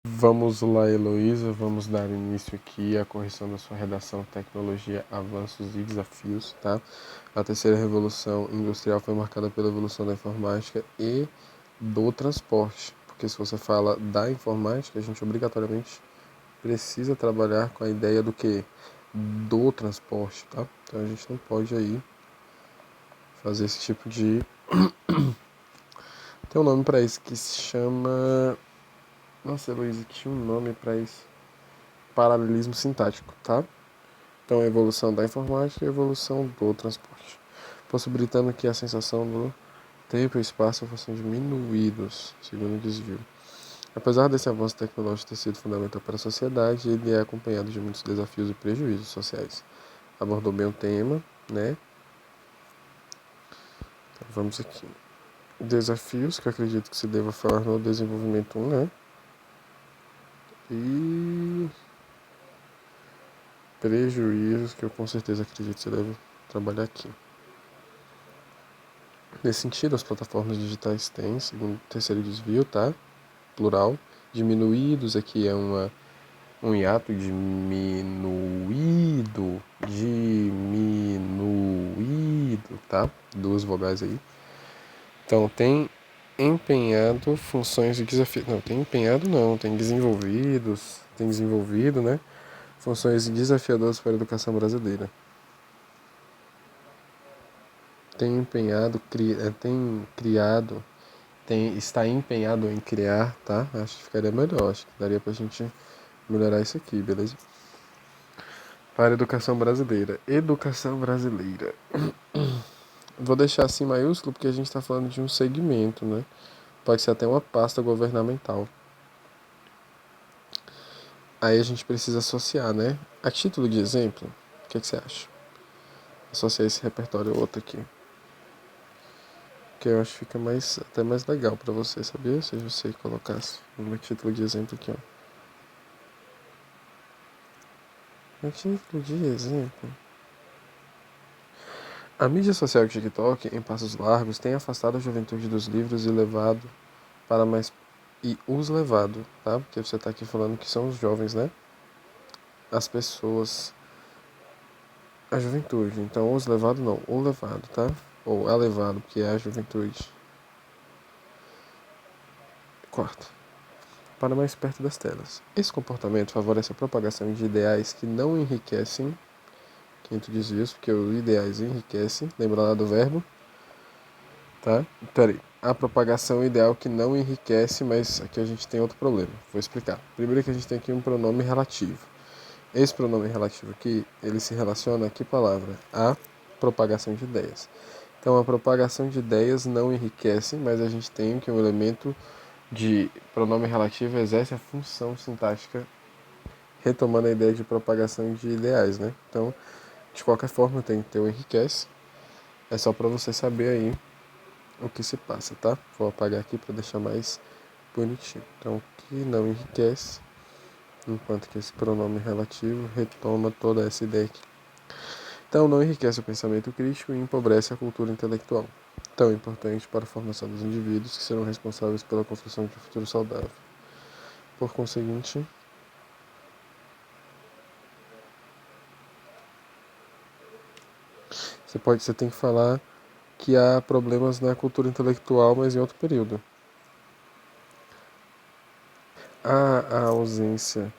Vamos lá, Heloísa, vamos dar início aqui à correção da sua redação Tecnologia, Avanços e Desafios, tá? A terceira revolução industrial foi marcada pela evolução da informática e do transporte, porque se você fala da informática, a gente obrigatoriamente precisa trabalhar com a ideia do que? Do transporte, tá? Então a gente não pode aí fazer esse tipo de... Tem um nome para isso que se chama... Nossa, Heloísa, tinha um nome para isso. Paralelismo sintático, tá? Então, a evolução da informática e a evolução do transporte, possibilitando que a sensação do tempo e espaço fossem diminuídos, segundo o desvio. Apesar desse avanço tecnológico ter sido fundamental para a sociedade, ele é acompanhado de muitos desafios e prejuízos sociais. Abordou bem o tema, né? Então, vamos aqui. Desafios, que eu acredito que se deva falar no desenvolvimento 1, né? E prejuízos, que eu com certeza acredito que você deve trabalhar aqui. Nesse sentido, as plataformas digitais têm, segundo o terceiro desvio, tá? Plural. Diminuídos aqui é um hiato, diminuído, tá? Duas vogais aí. Então, tem empenhado funções de desafio. Não, tem empenhado não, tem desenvolvidos, tem desenvolvido, né? Funções desafiadoras para a educação brasileira. Tem empenhado, tem criado, está empenhado em criar, tá? Acho que ficaria melhor, acho que daria pra gente melhorar isso aqui, beleza? Para a educação brasileira. Educação brasileira. Vou deixar assim maiúsculo porque a gente está falando de um segmento, né? Pode ser até uma pasta governamental. Aí a gente precisa associar, né? A título de exemplo, o que você acha? Associar esse repertório ao outro aqui. Que eu acho que fica até mais legal para você, sabia? Se você colocasse um título de exemplo aqui, ó. Um título de exemplo. A mídia social TikTok, em passos largos, tem afastado a juventude dos livros e levado para mais... E os levado, tá? Porque você tá aqui falando que são os jovens, né? As pessoas... A juventude. Então, os levado não. O levado, tá? Ou a levado, porque é a juventude. Quarto. Para mais perto das telas. Esse comportamento favorece a propagação de ideais que não enriquecem. Quinto desvio, porque os ideais enriquecem. Lembra lá do verbo? Tá? Peraí. A propagação ideal que não enriquece, mas aqui a gente tem outro problema. Vou explicar. Primeiro que a gente tem aqui um pronome relativo. Esse pronome relativo aqui, ele se relaciona a que palavra? A propagação de ideias. Então, a propagação de ideias não enriquece, mas a gente tem que um elemento de pronome relativo exerce a função sintática, retomando a ideia de propagação de ideais, né? Então, de qualquer forma, tem que ter o enriquece. É só para você saber aí o que se passa, tá? Vou apagar aqui para deixar mais bonitinho. Então, que não enriquece, enquanto que esse pronome relativo retoma toda essa ideia aqui. Então, não enriquece o pensamento crítico e empobrece a cultura intelectual, tão importante para a formação dos indivíduos que serão responsáveis pela construção de um futuro saudável. Por conseguinte, você tem que falar que há problemas na cultura intelectual, mas em outro período. Há a ausência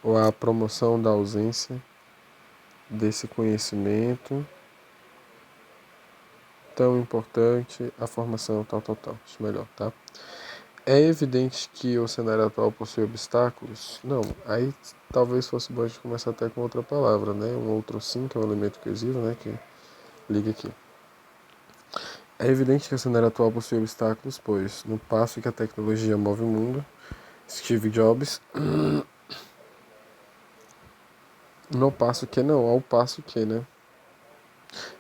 ou a promoção da ausência desse conhecimento tão importante, a formação tal. Isso melhor, tá? É evidente que o cenário atual possui obstáculos? Não, aí talvez fosse bom a gente começar até com outra palavra, né? Um outro sim, que é um elemento coesivo, né? Que liga aqui. É evidente que o cenário atual possui obstáculos, pois, no passo que a tecnologia move o mundo, Steve Jobs, no passo que não, ao passo que, né?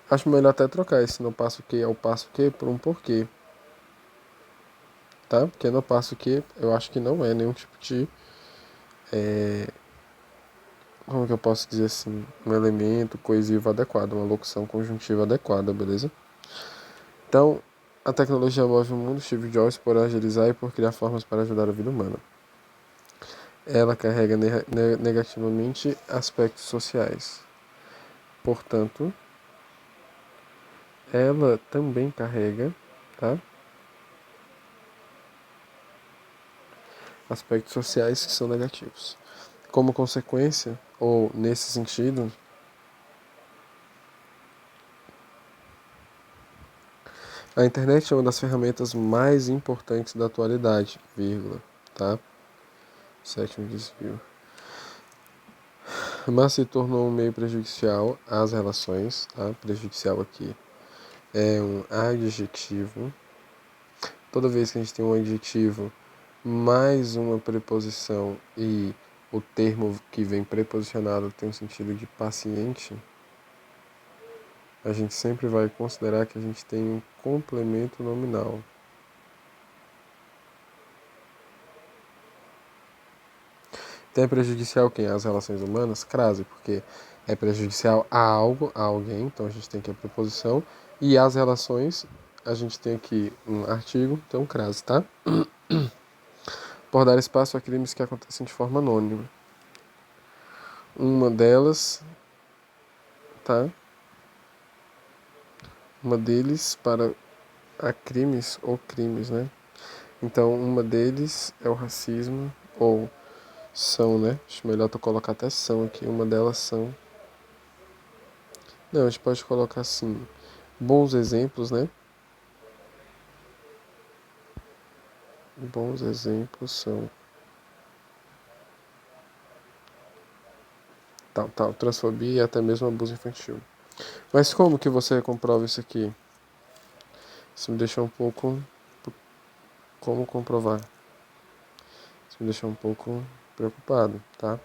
Acho melhor até trocar esse no passo que ao passo que por um porquê, tá? Porque no passo que eu acho que não é nenhum tipo de, como que eu posso dizer assim, um elemento coesivo adequado, uma locução conjuntiva adequada, beleza? Então, A tecnologia move o mundo, Steve Jobs, por agilizar e por criar formas para ajudar a vida humana. Ela carrega negativamente aspectos sociais. Portanto, ela também carrega, tá? Aspectos sociais que são negativos. Como consequência, ou nesse sentido, a internet é uma das ferramentas mais importantes da atualidade, vírgula, tá? Sétimo desvio. Mas se tornou um meio prejudicial às relações, tá? Prejudicial aqui é um adjetivo. Toda vez que a gente tem um adjetivo mais uma preposição e o termo que vem preposicionado tem um sentido de paciente, a gente sempre vai considerar que a gente tem um complemento nominal. Então é prejudicial quem? As relações humanas? Crase, porque é prejudicial a algo, a alguém, então a gente tem aqui a preposição, e as relações, a gente tem aqui um artigo, então crase, tá? Por dar espaço a crimes que acontecem de forma anônima. Uma delas, tá? Uma deles para a crimes ou crimes, né? Então, uma deles é o racismo, ou são, né? Acho melhor tu colocar até são aqui. Uma delas são. Não, a gente pode colocar assim, bons exemplos, né? Bons exemplos são tal, transfobia e até mesmo abuso infantil. Mas como que você comprova isso aqui? Isso me deixa um pouco... Como comprovar? Isso me deixa um pouco preocupado, tá?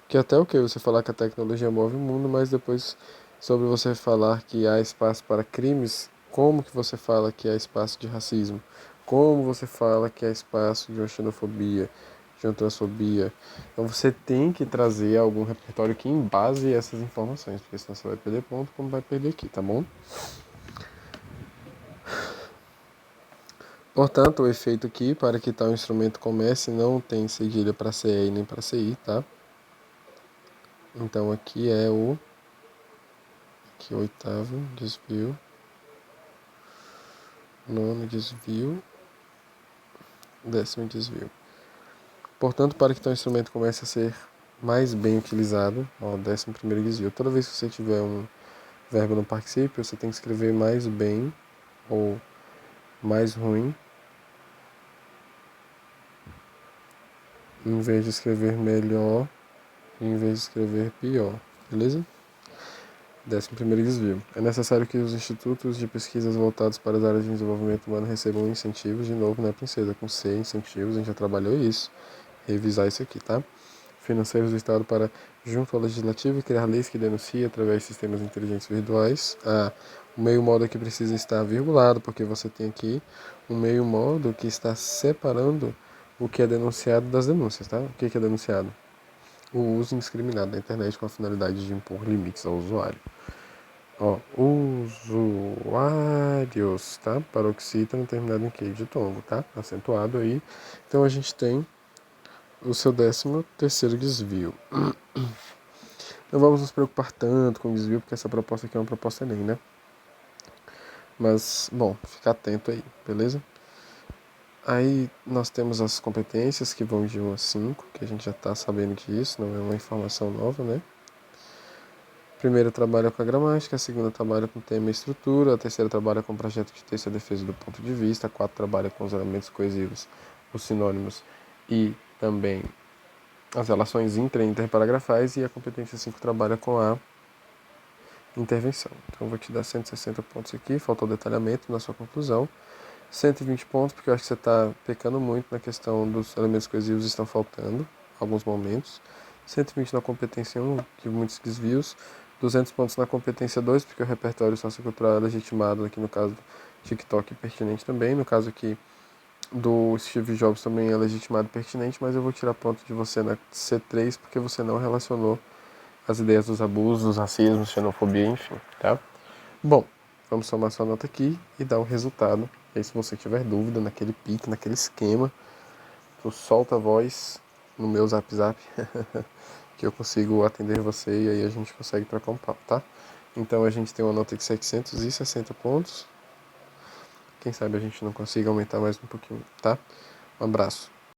Que até o que você falar que a tecnologia move o mundo, mas depois sobre você falar que há espaço para crimes, como que você fala que há espaço de racismo? Como você fala que há espaço de uma xenofobia, de uma transfobia? Então você tem que trazer algum repertório que embase essas informações, porque senão você vai perder ponto como vai perder aqui, tá bom? Portanto, o efeito aqui, para que tal instrumento comece, não tem cedilha para CE nem para CI, tá? Então aqui é o oitavo desvio, nono desvio, décimo desvio. Portanto, para que tal instrumento comece a ser mais bem utilizado, ó, décimo primeiro desvio. Toda vez que você tiver um verbo no particípio, você tem que escrever mais bem ou mais ruim, em vez de escrever melhor, em vez de escrever pior, beleza? 11º desvio. É necessário que os institutos de pesquisas voltados para as áreas de desenvolvimento humano recebam incentivos, de novo, né, princesa? Com C, incentivos, a gente já trabalhou isso. Revisar isso aqui, tá? Financeiros do Estado para, junto ao Legislativo, criar leis que denunciem através de sistemas inteligentes virtuais. O meio modo aqui precisa estar virgulado, porque você tem aqui um meio modo que está separando o que é denunciado das denúncias, tá? O que é denunciado? O uso indiscriminado da internet com a finalidade de impor limites ao usuário. Ó, usuários, tá? Paroxítona terminado em Q de tombo, tá? Acentuado aí. Então a gente tem o seu 13º desvio. Não vamos nos preocupar tanto com o desvio, porque essa proposta aqui é uma proposta Enem, né? Mas, bom, fica atento aí, beleza? Aí nós temos as competências que vão de 1 a 5, que a gente já está sabendo disso, não é uma informação nova, né? A primeira trabalha com a gramática, a segunda trabalha com tema e estrutura, a terceira trabalha com o projeto de texto e a defesa do ponto de vista, a quarta trabalha com os elementos coesivos, os sinônimos e também as relações intra e interparagrafais, e a competência 5 trabalha com a intervenção. Então eu vou te dar 160 pontos aqui, faltou detalhamento na sua conclusão. 120 pontos, porque eu acho que você está pecando muito na questão dos elementos coesivos, estão faltando alguns momentos. 120 na competência 1, que muitos desvios. 200 pontos na competência 2, porque o repertório sociocultural é legitimado, aqui no caso do TikTok, pertinente também. No caso aqui do Steve Jobs também é legitimado e pertinente, mas eu vou tirar ponto de você na C3, porque você não relacionou as ideias dos abusos, racismo, xenofobia, enfim, tá? Bom, vamos somar sua nota aqui e dar o resultado. E aí, se você tiver dúvida naquele pique, naquele esquema, tu solta a voz no meu zap, que eu consigo atender você e aí a gente consegue trocar um papo, tá? Então a gente tem uma nota de 760 pontos. Quem sabe a gente não consiga aumentar mais um pouquinho, tá? Um abraço.